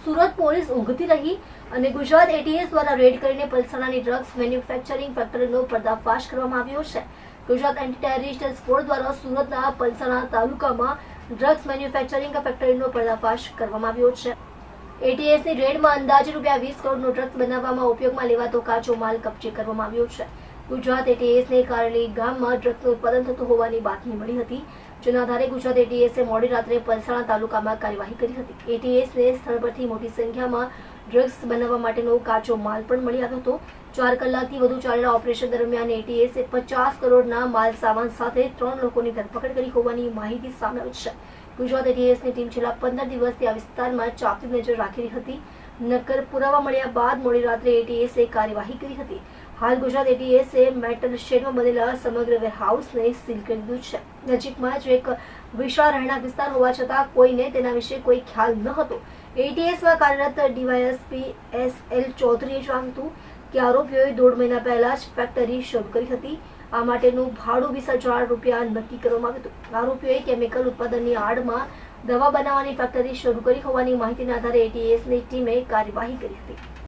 Surat police ઊંઘતી રહી અને Gujarat ATS દ્વારા રેડ કરીને પલસાણાની ડ્રગ્સ મેન્યુફેક્ચરિંગ ફેક્ટરીનો પર્દાફાશ કરવામાં આવ્યો છે. ગુજરાત એન્ટી ટેરરિસ્ટ સ્ક્વોડ દ્વારા સુરતના પલસાણા તાલુકામાં ડ્રગ્સ મેન્યુફેક્ચરિંગ ફેક્ટરીનો પર્દાફાશ કરવામાં આવ્યો છે. એટીએસની રેડમાં અંદાજે ₹20 કરોડનો ડ્રગ્સ બનાવવામાં ઉપયોગમાં લેવાતો કાચો માલ કબજે કરવામાં આવ્યો છે. ગુજરાત એટીએસને કારેલી ગામમાં ડ્રગ્સનું ઉત્પાદન થતું હોવાની બાતમી મળી હતી, જેના આધારે ગુજરાત એટીએસે મોડી રાત્રે પલસાણા તાલુકામાં કાર્યવાહી કરી હતી. એટીએસને સ્થળ પરથી મોટી સંખ્યામાં ડ્રગ્સ બનાવવા માટેનો કાચો માલ પણ મળી આવ્યો હતો. 4 કલાકથી વધુ ચાલેલા ઓપરેશન દરમિયાન એટીએસે 50 કરોડના માલ સામાન સાથે 3 લોકોની ધરપકડ કરી હોવાની માહિતી સામે આવી છે. ગુજરાત એટીએસની ટીમ છેલ્લા 15 દિવસથી આ વિસ્તારમાં ચાંપતી નજર રાખી રહી હતી. નક્કર પુરાવા મળ્યા બાદ મોડી રાત્રે એટીએસે કાર્યવાહી કરી હતી. હાલ ગુજરાત એટીએસે મેટલ શેડમાં બનેલા સમગ્ર વેરહાઉસને સીલ કરી દીધું છે. નજીકમાં જ એક વિશાળ રહેણાંક વિસ્તાર હોવા છતાં કોઈને તેના વિશે કોઈ ખ્યાલ ન હતો. એટીએસમાં કાર્યરત ડીવાયએસપી SL ચૌધરીએ જણાવ્યું હતું કે આરોપીઓએ 1.5 મહિના પહેલા જ ફેક્ટરી શરૂ કરી હતી. આ માટેનું ભાડું ₹20,000 નક્કી કરવામાં આવ્યું હતું. આરોપીઓએ કેમિકલ ઉત્પાદનની આડમાં દવા બનાવવાની ફેક્ટરી શરૂ કરી હોવાની માહિતીના આધારે એટીએસની ટીમે કાર્યવાહી કરી હતી.